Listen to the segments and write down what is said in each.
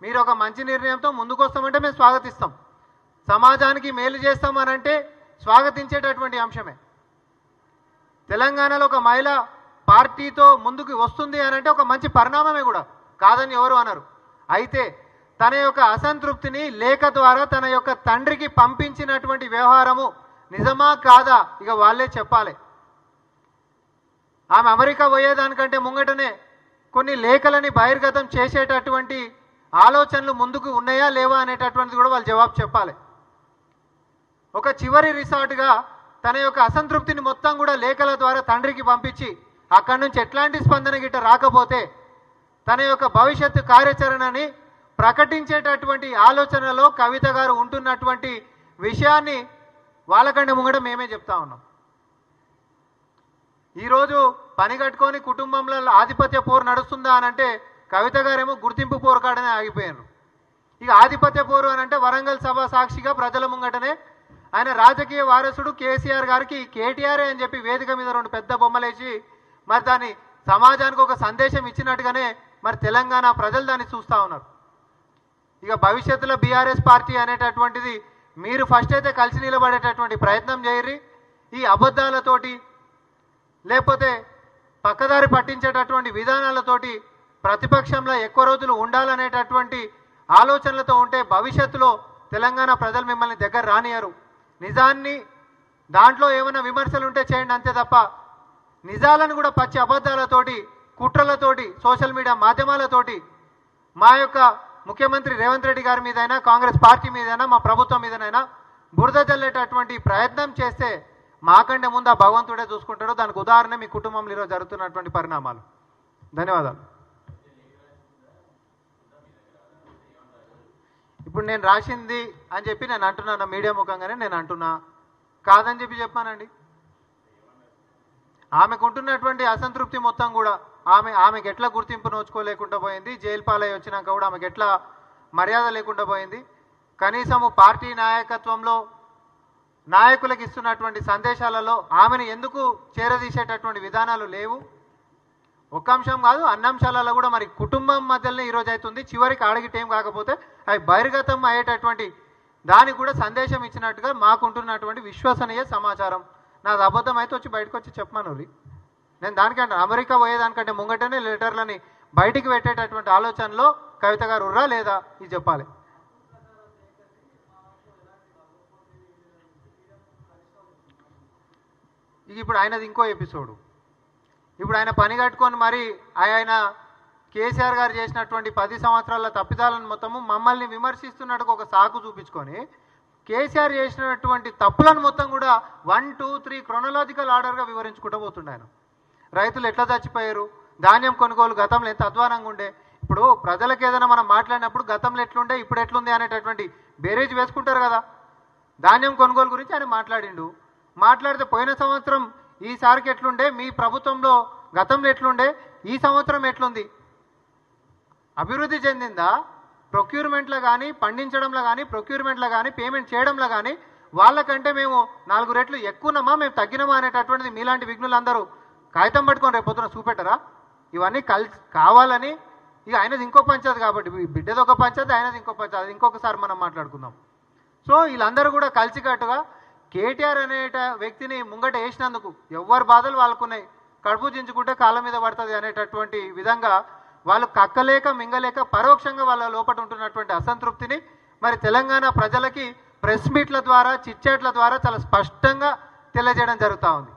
మీరు ఒక మంచి నిర్ణయంతో ముందుకు వస్తామంటే మేము స్వాగతిస్తాం. సమాజానికి మేలు చేస్తామనంటే స్వాగతించేటటువంటి అంశమే. తెలంగాణలో ఒక మహిళ పార్టీతో ముందుకు వస్తుంది అనంటే ఒక మంచి పరిణామమే కూడా, కాదని ఎవరు అనరు. అయితే తన యొక్క అసంతృప్తిని లేఖ ద్వారా తన యొక్క తండ్రికి పంపించినటువంటి వ్యవహారము నిజమా కాదా ఇక వాళ్ళే చెప్పాలి. ఆమె అమెరికా పోయేదానికంటే ముంగటనే కొన్ని లేఖలని బహిర్గతం చేసేటటువంటి ఆలోచనలు ముందుకు ఉన్నాయా లేవా అనేటటువంటిది కూడా వాళ్ళు జవాబు చెప్పాలి. ఒక చివరి రిసార్ట్గా తన యొక్క అసంతృప్తిని మొత్తం కూడా లేఖల ద్వారా తండ్రికి పంపించి అక్కడి నుంచి ఎట్లాంటి స్పందన గిట్ట రాకపోతే తన యొక్క భవిష్యత్తు కార్యాచరణని ప్రకటించేటటువంటి ఆలోచనలో కవిత గారు ఉంటున్నటువంటి విషయాన్ని వాళ్ళకంటే ముంగట మేమే చెప్తా ఉన్నాం. ఈరోజు పని కట్టుకొని కుటుంబంలో ఆధిపత్య పోరు నడుస్తుందా అనంటే కవిత గారేమో గుర్తింపు పోరు కాడనే ఆగిపోయారు. ఇక ఆధిపత్య పోరు అనంటే వరంగల్ సభ సాక్షిగా ప్రజల ముంగటనే ఆయన రాజకీయ వారసుడు కేసీఆర్ గారికి కేటీఆర్ అని చెప్పి వేదిక మీద 2 పెద్ద బొమ్మలేసి మరి దాన్ని సమాజానికి ఒక సందేశం ఇచ్చినట్టుగానే మరి తెలంగాణ ప్రజలు దాన్ని చూస్తూ ఉన్నారు. ఇక భవిష్యత్తులో బీఆర్ఎస్ పార్టీ అనేటటువంటిది మీరు ఫస్ట్ అయితే కలిసి నిలబడేటటువంటి ప్రయత్నం చేయరి. ఈ అబద్ధాలతోటి లేకపోతే పక్కదారి పట్టించేటటువంటి విధానాలతోటి ప్రతిపక్షంలో ఎక్కువ రోజులు ఉండాలనేటటువంటి ఆలోచనలతో ఉంటే భవిష్యత్తులో తెలంగాణ ప్రజలు మిమ్మల్ని దగ్గర రానియరు. నిజాన్ని దాంట్లో ఏమైనా విమర్శలు ఉంటే చేయండి అంతే తప్ప నిజాలను కూడా పచ్చి అబద్ధాలతోటి కుట్రలతోటి సోషల్ మీడియా మాధ్యమాలతోటి మా యొక్క ముఖ్యమంత్రి రేవంత్ రెడ్డి గారి మీదైనా కాంగ్రెస్ పార్టీ మీదైనా మా ప్రభుత్వం మీదనైనా బురద జల్లేటటువంటి ప్రయత్నం చేస్తే మాకంటే ముందు ఆ భగవంతుడే చూసుకుంటాడు. దానికి ఉదాహరణ మీ కుటుంబంలో ఈరోజు జరుగుతున్నటువంటి పరిణామాలు. ధన్యవాదాలు. ఇప్పుడు నేను రాసింది అని చెప్పి నేను అంటున్నాను, మీడియా ముఖంగానే నేను అంటున్నా, కాదని చెప్పి చెప్పానండి. ఆమెకు ఉంటున్నటువంటి అసంతృప్తి మొత్తం కూడా ఆమెకు ఎట్లా గుర్తింపు నోచుకోలేకుండా పోయింది, జైలు పాలై వచ్చినాక కూడా ఆమెకు ఎట్లా మర్యాద లేకుండా పోయింది, కనీసము పార్టీ నాయకత్వంలో నాయకులకు ఇస్తున్నటువంటి సందేశాలలో ఆమెను ఎందుకు చేరదీసేటటువంటి విధానాలు లేవు. ఒక అంశం కాదు, అన్ని అంశాలలో కూడా మరి కుటుంబం మధ్యలోనే ఈరోజు అవుతుంది. చివరికి అడిగిటేం కాకపోతే అవి బహిర్గతం అయ్యేటటువంటి దానికి కూడా సందేశం ఇచ్చినట్టుగా మాకుంటున్నటువంటి విశ్వసనీయ సమాచారం. నాది అబద్ధం అయితే వచ్చి బయటకు వచ్చి చెప్పమను. నేను దానికంటే అమెరికా పోయేదానికంటే ముంగటనే లెటర్లని బయటికి పెట్టేటటువంటి ఆలోచనలో కవిత గారు ఉర్రా లేదా ఇది చెప్పాలి. ఇప్పుడు ఆయనది ఇంకో ఎపిసోడు. ఇప్పుడు ఆయన పని కట్టుకొని మరి ఆయన కేసీఆర్ గారు చేసినటువంటి 10 సంవత్సరాల తప్పిదాలను మొత్తము మమ్మల్ని విమర్శిస్తున్నట్టుగా ఒక సాకు చూపించుకొని కేసీఆర్ చేసినటువంటి తప్పులను మొత్తం కూడా 1, 2, 3 క్రొనలాజికల్ ఆర్డర్గా వివరించుకుంటూ పోతుండే ఆయన. రైతులు ఎట్లా చచ్చిపోయారు, ధాన్యం కొనుగోలు గతంలో ఎంత అధ్వానంగా ఉండే, ఇప్పుడు ప్రజలకు ఏదైనా మనం మాట్లాడినప్పుడు గతంలో ఎట్లుండే ఇప్పుడు ఎట్లుంది అనేటటువంటి బేరేజ్ వేసుకుంటారు కదా. ధాన్యం కొనుగోలు గురించి ఆయన మాట్లాడిండు. మాట్లాడితే పోయిన సంవత్సరం ఈసారికి ఎట్లుండే, మీ ప్రభుత్వంలో గతంలో ఎట్లుండే, ఈ సంవత్సరం ఎట్లుంది, అభివృద్ధి చెందిందా, ప్రొక్యూర్మెంట్లో కానీ పండించడంలో కానీ ప్రొక్యూర్మెంట్లో కానీ పేమెంట్ చేయడంలో కానీ వాళ్ళకంటే మేము 4 రెట్లు ఎక్కువనమా మేము తగ్గినమా అనేటటువంటిది మీలాంటి విఘ్నులందరూ కాగితం పట్టుకొని రేపు పొద్దున చూపెట్టరా? ఇవన్నీ కావాలని ఇక ఆయనది ఇంకో పంచాయతీ కాబట్టి బిడ్డది ఒక పంచాయతీ ఆయనది ఇంకో పంచాయతీ, ఇంకొకసారి మనం మాట్లాడుకుందాం. సో వీళ్ళందరూ కూడా కలిసికట్టుగా కేటీఆర్ అనేట వ్యక్తిని ముంగట వేసినందుకు ఎవరి బాధలు వాళ్ళకున్నాయి, కడుపు చించుకుంటే కాళ్ళ మీద పడుతుంది అనేటటువంటి విధంగా వాళ్ళు కక్కలేక మింగలేక పరోక్షంగా వాళ్ళ లోపల ఉంటున్నటువంటి అసంతృప్తిని మరి తెలంగాణ ప్రజలకి ప్రెస్ మీట్ల ద్వారా చిట్చాట్ల ద్వారా చాలా స్పష్టంగా తెలియజేయడం జరుగుతూ ఉంది.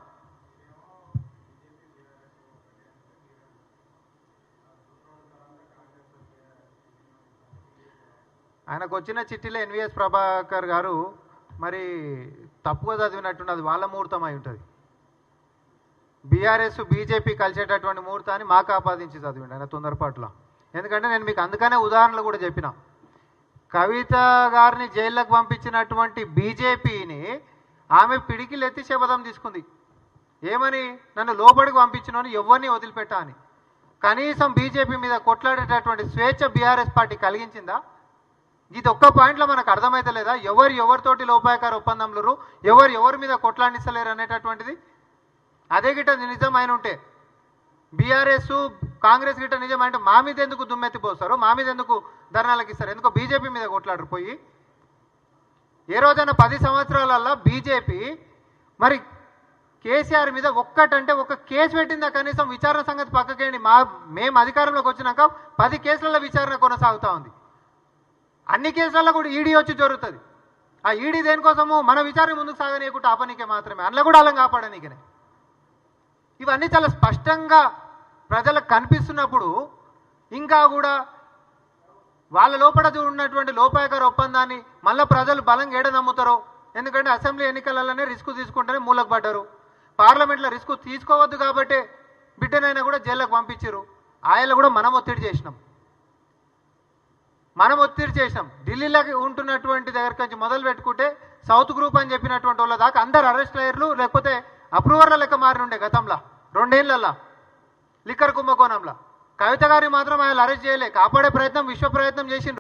ఆయనకు వచ్చిన చిట్టిలో ఎన్విఎస్ ప్రభాకర్ గారు మరి తప్పుగా చదివినట్టున్నది, వాళ్ళ ముహూర్తం అయి ఉంటుంది. బీఆర్ఎస్ బీజేపీ కలిసేటటువంటి ముహూర్తాన్ని మాకు ఆపాదించి చదివిండి ఆయన తొందరపాటులో. ఎందుకంటే నేను మీకు అందుకనే ఉదాహరణలు కూడా చెప్పిన, కవిత గారిని జైల్లోకి పంపించినటువంటి బీజేపీని ఆమె పిడికిలు ఎత్తి శపథం తీసుకుంది. ఏమని, నన్ను లోపలికి పంపించినోని ఎవరిని వదిలిపెట్టా అని. కనీసం బీజేపీ మీద కొట్లాడేటటువంటి స్వేచ్ఛ బీఆర్ఎస్ పార్టీ కలిగించిందా? ఇది ఒక్క పాయింట్లో మనకు అర్థమైతలేదా? ఎవరితోటి లోపాయకార ఒప్పందంలో ఎవరి మీద కొట్లాడిస్తలేరు అనేటటువంటిది. అదే గిట్ట నిజం అయిన ఉంటే బీఆర్ఎస్ కాంగ్రెస్ గిట్ట నిజం అంటే మా మీద ఎందుకు దుమ్మెత్తిపోస్తారు, మా మీద ఎందుకు ధర్నాలకు ఇస్తారు, ఎందుకో బీజేపీ మీద కొట్లాడరు పోయి. ఏ రోజైనా 10 సంవత్సరాలల్లో బీజేపీ మరి కేసీఆర్ మీద ఒక్కటంటే ఒక కేసు పెట్టిందా? కనీసం విచారణ సంగతి పక్కకేయండి. మేము అధికారంలోకి వచ్చినాక 10 కేసులలో విచారణ కొనసాగుతూ ఉంది. అన్ని కేసులలో కూడా ఈడీ వచ్చి జరుగుతుంది. ఆ ఈడీ దేనికోసము మన విచారణ ముందుకు సాగనీయకుండా ఆపనీకే మాత్రమే, అందులో కూడా అలా కాపాడనీకనే. ఇవన్నీ చాలా స్పష్టంగా ప్రజలకు కనిపిస్తున్నప్పుడు ఇంకా కూడా వాళ్ళ లోపల ఉన్నటువంటి లోపాయకర ఒప్పందాన్ని మళ్ళీ ప్రజలు బలంగా ఏడ నమ్ముతారో. ఎందుకంటే అసెంబ్లీ ఎన్నికలలోనే రిస్క్ తీసుకుంటేనే మూలకు పడ్డారు. పార్లమెంట్లో రిస్క్ తీసుకోవద్దు కాబట్టి బిడ్డనైనా కూడా జైల్లోకి పంపించారు. ఆయన కూడా మనం ఒత్తిడి చేసినాం. ఢిల్లీలోకి ఉంటున్నటువంటి దగ్గరికి నుంచి మొదలు పెట్టుకుంటే సౌత్ గ్రూప్ అని చెప్పినటువంటి వాళ్ళ దాకా అందరు అరెస్ట్ అయ్యారు, లేకపోతే అప్రూవర్ల లెక్క మారి ఉండే గతంలో 2 ఏళ్ళల్లో లిక్కర్ కుంభకోణంలో. కవిత గారిని మాత్రం ఆయన అరెస్ట్ చేయలే, కాపాడే ప్రయత్నం విశ్వ ప్రయత్నం చేసిండ్రు.